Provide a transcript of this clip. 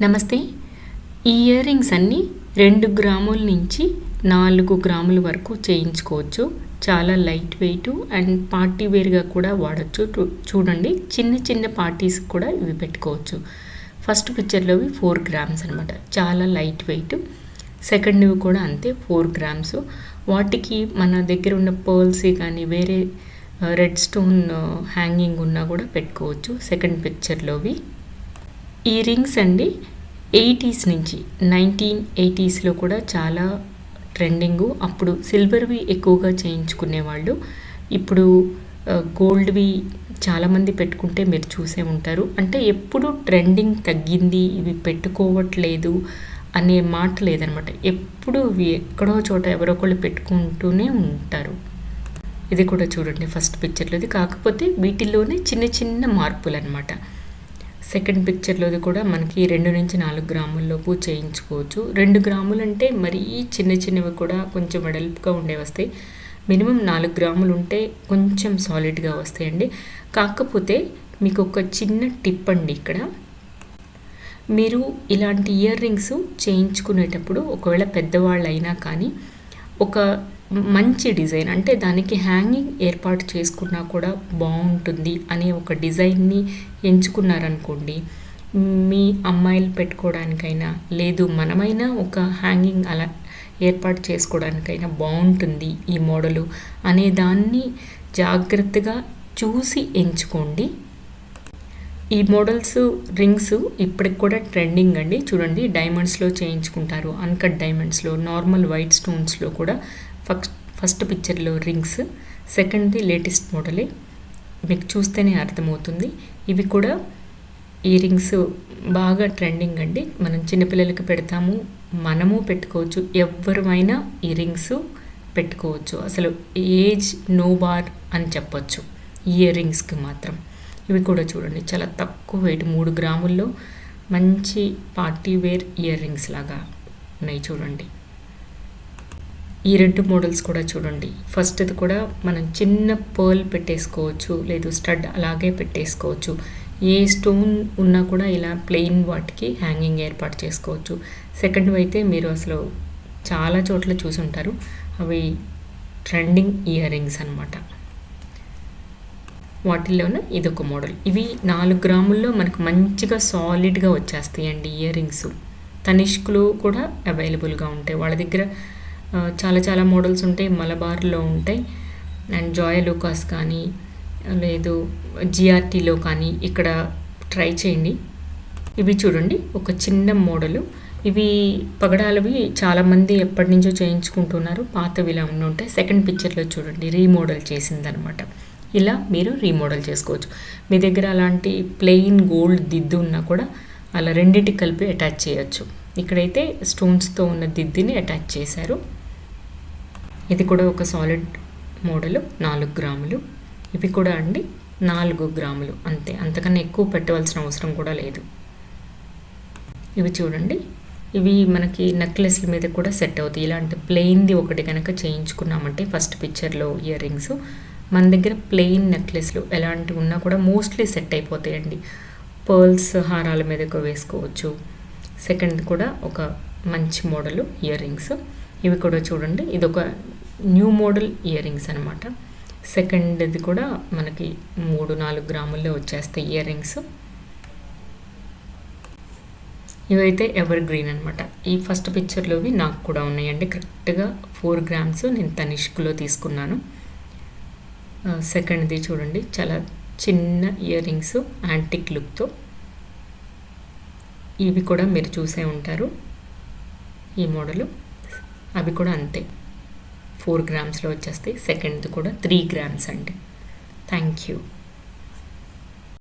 నమస్తే. ఈ ear rings అన్నీ 2 గ్రాముల నుంచి 4 గ్రాముల వరకు చేయించుకోవచ్చు. చాలా లైట్ వెయిట్ అండ్ పార్టీ వేర్గా కూడా వాడచ్చు. చూడండి, చిన్న చిన్న పార్టీస్కి కూడా ఇవి పెట్టుకోవచ్చు. ఫస్ట్ పిక్చర్లోవి 4 గ్రామ్స్ అనమాట, చాలా లైట్ వెయిట్. సెకండ్వి కూడా అంతే, 4 గ్రామ్స్. వాటికి మన దగ్గర ఉన్న పర్ల్స్ కానీ వేరే రెడ్ స్టోన్ హ్యాంగింగ్ ఉన్నా కూడా పెట్టుకోవచ్చు. సెకండ్ పిక్చర్లోవి ఈ రింగ్స్ అండి 80s నుంచి 1980sలో కూడా చాలా ట్రెండింగు. అప్పుడు సిల్వర్వి ఎక్కువగా చేయించుకునేవాళ్ళు. ఇప్పుడు గోల్డ్వి చాలామంది పెట్టుకుంటే మీరు చూసే ఉంటారు. అంటే ఎప్పుడు ట్రెండింగ్ తగ్గింది, ఇవి పెట్టుకోవట్లేదు అనే మాట లేదనమాట. ఎప్పుడు ఇవి ఎక్కడో చోట ఎవరో ఒకళ్ళు పెట్టుకుంటూనే ఉంటారు. ఇది కూడా చూడండి ఫస్ట్ పిక్చర్లోది, కాకపోతే వీటిల్లోనే చిన్న చిన్న మార్పులు అనమాట. సెకండ్ పిక్చర్లోది కూడా మనకి 2 నుంచి 4 గ్రాముల్లోపు చేయించుకోవచ్చు. 2 గ్రాములు అంటే మరీ చిన్న చిన్నవి కూడా కొంచెం వెడల్పుగా ఉండే వస్తాయి. మినిమం 4 గ్రాములు ఉంటే కొంచెం సాలిడ్గా వస్తాయండి. కాకపోతే మీకు ఒక చిన్న టిప్ అండి, ఇక్కడ మీరు ఇలాంటి ఇయర్ రింగ్స్ చేయించుకునేటప్పుడు ఒకవేళ పెద్దవాళ్ళు అయినా కానీ ఒక మంచి డిజైన్, అంటే దానికి హ్యాంగింగ్ ఏర్పాటు చేసుకున్నా కూడా బాగుంటుంది అనే ఒక డిజైన్ని ఎంచుకున్నారనుకోండి, మీ అమ్మాయిలు పెట్టుకోవడానికైనా లేదు మనమైనా ఒక హ్యాంగింగ్ అలా ఏర్పాటు చేసుకోవడానికైనా బాగుంటుంది ఈ మోడలు అనే దాన్ని జాగ్రత్తగా చూసి ఎంచుకోండి. ఈ మోడల్స్ రింగ్స్ ఇప్పటికి కూడా ట్రెండింగ్ అండి. చూడండి, డైమండ్స్లో చేయించుకుంటారు, అన్కట్ డైమండ్స్లో, నార్మల్ వైట్ స్టోన్స్లో కూడా. ఫస్ట్ పిక్చర్లో రింగ్స్, సెకండ్ది లేటెస్ట్ మోడలే, మీకు చూస్తేనే అర్థమవుతుంది. ఇవి కూడా ఈ రింగ్స్ బాగా ట్రెండింగ్ అండి. మనం చిన్నపిల్లలకి పెడతాము, మనము పెట్టుకోవచ్చు, ఎవరైనా ఈ రింగ్స్ పెట్టుకోవచ్చు. అసలు ఏజ్ నో బార్ అని చెప్పొచ్చు ఇయర్ రింగ్స్కి మాత్రం. ఇవి కూడా చూడండి, చాలా తక్కువ వెయిట్, 3 గ్రాముల్లో మంచి పార్టీ వేర్ ఇయర్ రింగ్స్ లాగా ఉన్నాయి. చూడండి, ఈ 2 మోడల్స్ కూడా చూడండి. ఫస్ట్ది కూడా మనం చిన్న పర్ల్ పెట్టేసుకోవచ్చు, లేదు స్టడ్ అలాగే పెట్టేసుకోవచ్చు. ఏ స్టోన్ ఉన్నా కూడా ఇలా ప్లెయిన్ వాటికి హ్యాంగింగ్ ఏర్పాటు చేసుకోవచ్చు. సెకండ్ అయితే మీరు అసలు చాలా చోట్ల చూసుంటారు, అవి ట్రెండింగ్ ఇయర్ రింగ్స్ అనమాట. వాటిల్లోనే ఇదొక మోడల్. ఇవి 4 గ్రాముల్లో మనకు మంచిగా సాలిడ్గా వచ్చేస్తాయండి ఇయర్ రింగ్స్. తనిష్క్లో కూడా అవైలబుల్గా ఉంటాయి వాళ్ళ దగ్గర. చాలా మోడల్స్ ఉంటాయి, మలబార్లో ఉంటాయి, అండ్ జాయ్ లూకాస్ కానీ లేదు జిఆర్టీలో కానీ ఇక్కడ ట్రై చేయండి. ఇవి చూడండి, ఒక చిన్న మోడలు. ఇవి పగడాలవి చాలామంది ఎప్పటి నుంచో చేయించుకుంటున్నారు, పాతవి ఇలా ఉండి ఉంటాయి. సెకండ్ పిక్చర్లో చూడండి, రీమోడల్ చేసిందనమాట. ఇలా మీరు రీమోడల్ చేసుకోవచ్చు. మీ దగ్గర అలాంటి ప్లెయిన్ గోల్డ్ దిద్దు ఉన్నా కూడా అలా రెండింటికి కలిపి అటాచ్ చేయొచ్చు. ఇక్కడైతే స్టోన్స్తో ఉన్న దిద్దుని అటాచ్ చేశారు. ఇది కూడా ఒక సాలిడ్ మోడలు, 4 గ్రాములు. ఇవి కూడా అండి 4 గ్రాములు అంతే, అంతకన్నా ఎక్కువ పెట్టవలసిన అవసరం కూడా లేదు. ఇవి చూడండి, ఇవి మనకి నెక్లెస్ల మీద కూడా సెట్ అవుతాయి. ఇలాంటి ప్లెయిన్ది ఒకటి కనుక చేయించుకున్నామంటే ఫస్ట్ పిక్చర్లో ఇయర్ రింగ్స్, మన దగ్గర ప్లెయిన్ నెక్లెస్లు ఎలాంటివి ఉన్నా కూడా మోస్ట్లీ సెట్ అయిపోతాయండి. పర్ల్స్ హారాల మీదకు వేసుకోవచ్చు. సెకండ్ కూడా ఒక మంచి మోడలు ఇయర్ రింగ్స్. ఇవి కూడా చూడండి, ఇదొక న్యూ మోడల్ ఇయర్ రింగ్స్ అనమాట. సెకండ్ది కూడా మనకి 3-4 గ్రాముల్లో వచ్చేస్తాయి ఇయర్ రింగ్స్. ఇవైతే ఎవర్ గ్రీన్ అనమాట. ఈ ఫస్ట్ పిక్చర్లోవి నాకు కూడా ఉన్నాయండి, కరెక్ట్గా 4 గ్రామ్స్ నేను తనిష్క్లో తీసుకున్నాను. సెకండ్ది చూడండి, చాలా చిన్న ఇయర్ రింగ్స్ యాంటిక్ లుక్తో. ఇవి కూడా మీరు చూసే ఉంటారు ఈ మోడలు. అవి కూడా అంతే, 4 గ్రామ్స్లో వచ్చేస్తాయి. సెకండ్ది కూడా 3 గ్రామ్స్ అండి. Thank you.